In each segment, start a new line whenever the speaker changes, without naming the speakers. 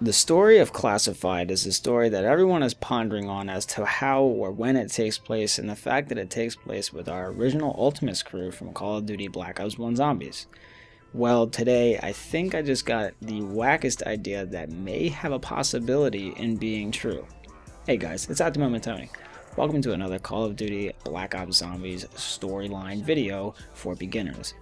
The story of Classified is a story that everyone is pondering on as to how or when it takes place, and the fact that it takes place with our original Ultimates crew from Call of Duty Black Ops 1 Zombies. Well, today I think I just got the wackest idea that may have a possibility in being true. Hey guys, it's At The Moment Tony. Welcome to another Call of Duty Black Ops Zombies storyline video for beginners.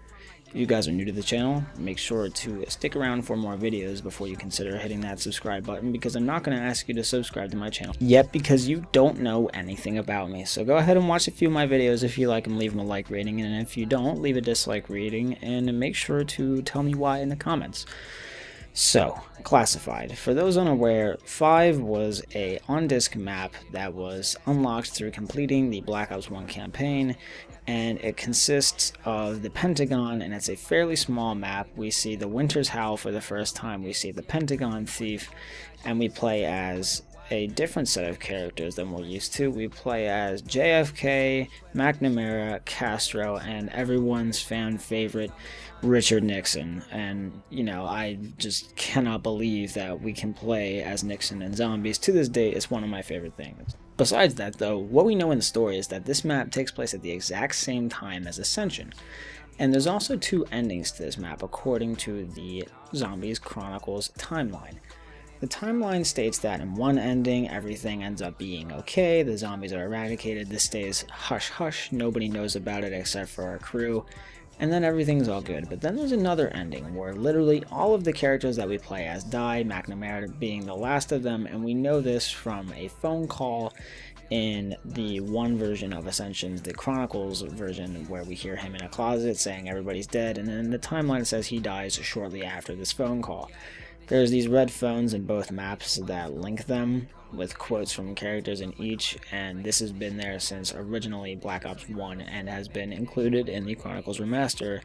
If you guys are new to the channel, make sure to stick around for more videos before you consider hitting that subscribe button, because I'm not going to ask you to subscribe to my channel yet because you don't know anything about me. So go ahead and watch a few of my videos. If you like them, leave them a like rating, and if you don't, leave a dislike rating, and make sure to tell me why in the comments. So, Classified. For those unaware, 5 was a on-disc map that was unlocked through completing the Black Ops 1 campaign, and it consists of the Pentagon, and it's a fairly small map. We see the Winter's Howl for the first time, we see the Pentagon Thief, and we play as a different set of characters than we're used to. We play as JFK, McNamara, Castro, and everyone's fan favorite Richard Nixon. And you know, I just cannot believe that we can play as Nixon in Zombies. To this day, it's one of my favorite things. Besides that though, what we know in the story is that this map takes place at the exact same time as Ascension. And there's also two endings to this map according to the Zombies Chronicles timeline. The timeline states that in one ending, everything ends up being okay, the zombies are eradicated, this stays hush-hush, nobody knows about it except for our crew, and then everything's all good. But then there's another ending where literally all of the characters that we play as die, McNamara being the last of them, and we know this from a phone call in the one version of Ascension's, the Chronicles version, where we hear him in a closet saying everybody's dead, and then the timeline says he dies shortly after this phone call. There's these red phones in both maps that link them with quotes from characters in each, and this has been there since originally Black Ops 1 and has been included in the Chronicles Remaster,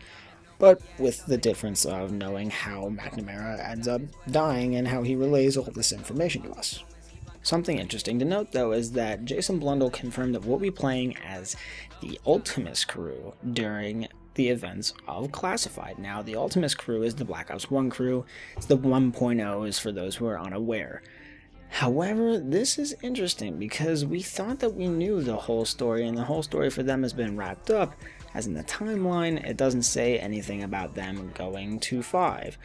but with the difference of knowing how McNamara ends up dying and how he relays all this information to us. Something interesting to note though is that Jason Blundell confirmed that we'll be playing as the Ultimates crew during the events of Classified. Now, the Ultimates crew is the Black Ops 1 crew. It's the 1.0s for those who are unaware. However, this is interesting because we thought that we knew the whole story, and the whole story for them has been wrapped up, as in the timeline, it doesn't say anything about them going to 5.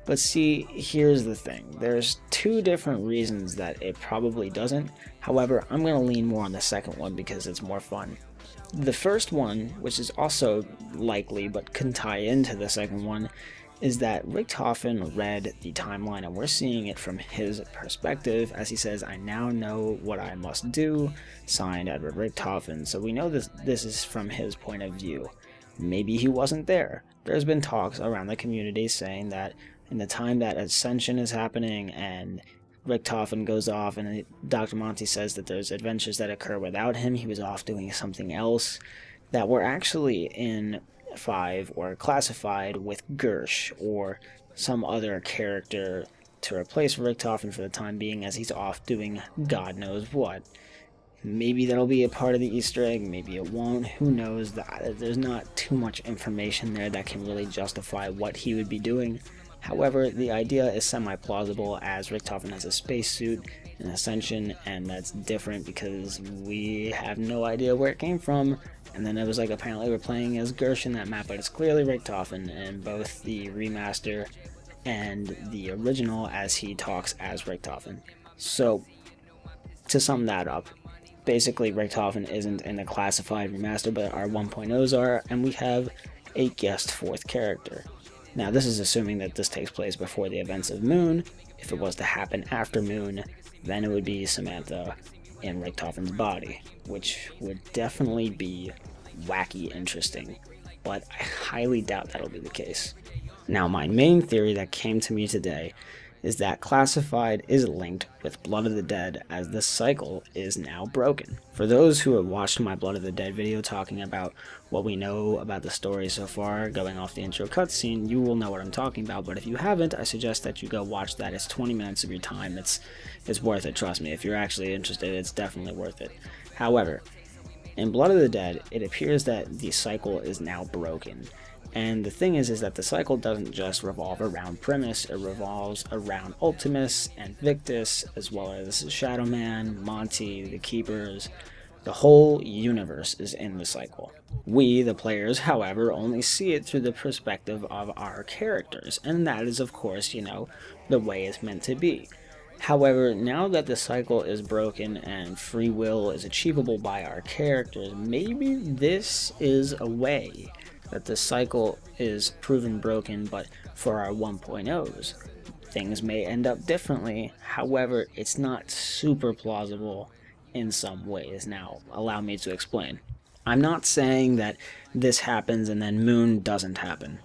But see, here's the thing. There's two different reasons that it probably doesn't. However, I'm going to lean more on the second one because it's more fun. The first one, which is also likely but can tie into the second one, is that Richtofen read the timeline and we're seeing it from his perspective, as he says, "I now know what I must do," signed Edward Richtofen. So we know this is from his point of view. Maybe he wasn't there. There's been talks around the community saying that in the time that Ascension is happening and Richtofen goes off and Dr. Monty says that there's adventures that occur without him, he was off doing something else, that we're actually in 5 or Classified with Gersh or some other character to replace Richtofen for the time being, as he's off doing God knows what. Maybe that'll be a part of the Easter egg, maybe it won't, who knows. There's not too much information there that can really justify what he would be doing. However, the idea is semi-plausible, as Richtofen has a spacesuit in Ascension, and that's different because we have no idea where it came from. And then it was like, apparently we're playing as Gersh in that map, but it's clearly Richtofen in both the remaster and the original, as he talks as Richtofen. So, to sum that up, basically Richtofen isn't in the Classified remaster, but our 1.0s are, and we have a guest fourth character. Now, this is assuming that this takes place before the events of Moon. If it was to happen after Moon, then it would be Samantha in Richtofen's body, which would definitely be wacky interesting, but I highly doubt that'll be the case. Now, my main theory that came to me today is that Classified is linked with Blood of the Dead, as the cycle is now broken. For those who have watched my Blood of the Dead video talking about what we know about the story so far, going off the intro cutscene, you will know what I'm talking about, but if you haven't, I suggest that you go watch that. It's 20 minutes of your time. It's worth it, trust me. If you're actually interested, it's definitely worth it. However, in Blood of the Dead, it appears that the cycle is now broken, And the thing is that the cycle doesn't just revolve around Primus, it revolves around Ultimus and Victus, as well as Shadow Man, Monty, the Keepers. The whole universe is in the cycle. We, the players, however, only see it through the perspective of our characters, and that is, of course, the way it's meant to be. However, now that the cycle is broken and free will is achievable by our characters, maybe this is a way that the cycle is proven broken, but for our 1.0s. Things may end up differently, however, it's not super plausible in some ways. Now, allow me to explain. I'm not saying that this happens and then Moon doesn't happen,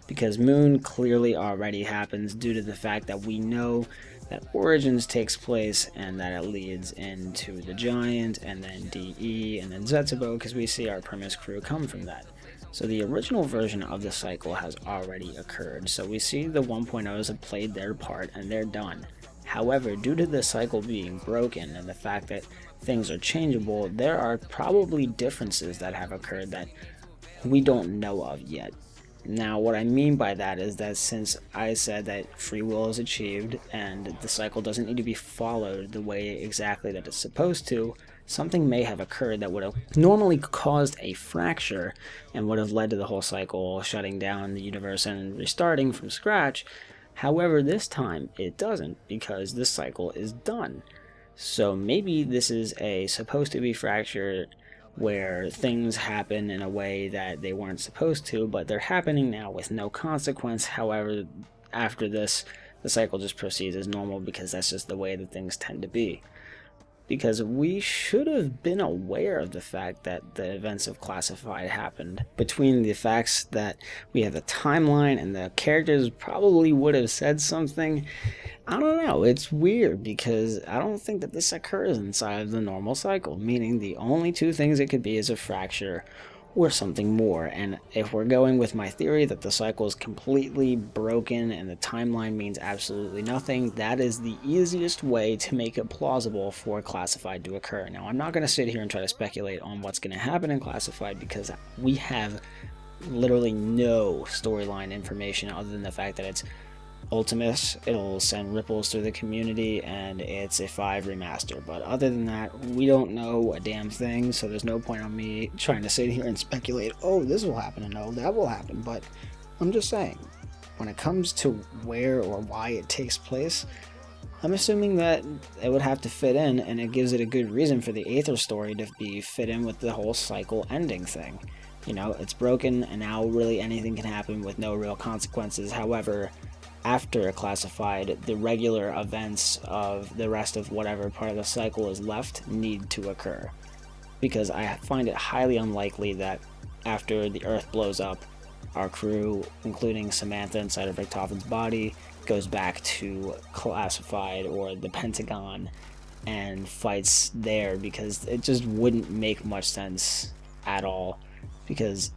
because Moon clearly already happens due to the fact that we know that Origins takes place and that it leads into the Giant and then DE and then Zetsubo, because we see our Primus crew come from that. So the original version of the cycle has already occurred, so we see the 1.0s have played their part and they're done. However, due to the cycle being broken and the fact that things are changeable, there are probably differences that have occurred that we don't know of yet. Now, what I mean by that is that since I said that free will is achieved and the cycle doesn't need to be followed the way exactly that it's supposed to, something may have occurred that would have normally caused a fracture and would have led to the whole cycle shutting down the universe and restarting from scratch. However, this time it doesn't, because this cycle is done. So maybe this is a supposed to be fracture where things happen in a way that they weren't supposed to, but they're happening now with no consequence. However, after this, the cycle just proceeds as normal, because that's just the way that things tend to be. Because we should have been aware of the fact that the events of Classified happened. Between the facts that we have a timeline and the characters probably would have said something, I don't know, it's weird, because I don't think that this occurs inside of the normal cycle, meaning the only two things it could be is a fracture or something more. And if we're going with my theory that the cycle is completely broken and the timeline means absolutely nothing, that is the easiest way to make it plausible for Classified to occur. Now, I'm not going to sit here and try to speculate on what's going to happen in Classified, because we have literally no storyline information other than the fact that it's Ultimus, it'll send ripples through the community, and it's a 5 remaster. But other than that, we don't know a damn thing, so there's no point on me trying to sit here and speculate, oh, this will happen and oh, that will happen. But I'm just saying, when it comes to where or why it takes place, I'm assuming that it would have to fit in, and it gives it a good reason for the Aether story to be fit in with the whole cycle ending thing. It's broken, and now really anything can happen with no real consequences. However, after Classified, the regular events of the rest of whatever part of the cycle is left need to occur. Because I find it highly unlikely that after the Earth blows up, our crew, including Samantha inside of Richtofen's body, goes back to Classified or the Pentagon and fights there, because it just wouldn't make much sense at all. Because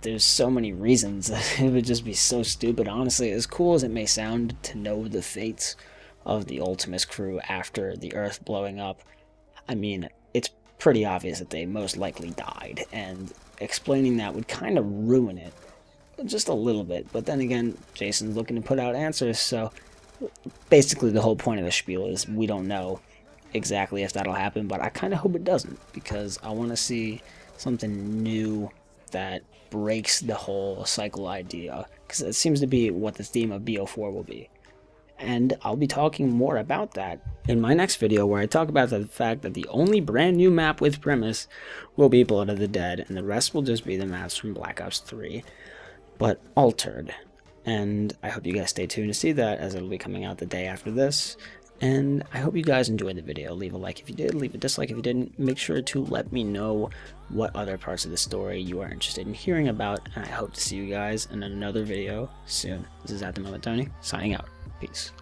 there's so many reasons that it would just be so stupid. Honestly, as cool as it may sound to know the fates of the Ultimus crew after the Earth blowing up, I mean, it's pretty obvious that they most likely died, and explaining that would kind of ruin it just a little bit. But then again, Jason's looking to put out answers, so basically the whole point of the spiel is we don't know exactly if that'll happen, but I kind of hope it doesn't, because I want to see something new that breaks the whole cycle idea, because it seems to be what the theme of BO4 will be. And I'll be talking more about that in my next video, where I talk about the fact that the only brand new map with Primus will be Blood of the Dead, and the rest will just be the maps from Black Ops 3, but altered. And I hope you guys stay tuned to see that, as it'll be coming out the day after this. And I hope you guys enjoyed the video. Leave a like if you did, leave a dislike if you didn't. Make sure to let me know what other parts of the story you are interested in hearing about, and I hope to see you guys in another video soon. This is At The Moment Tony, signing out. Peace.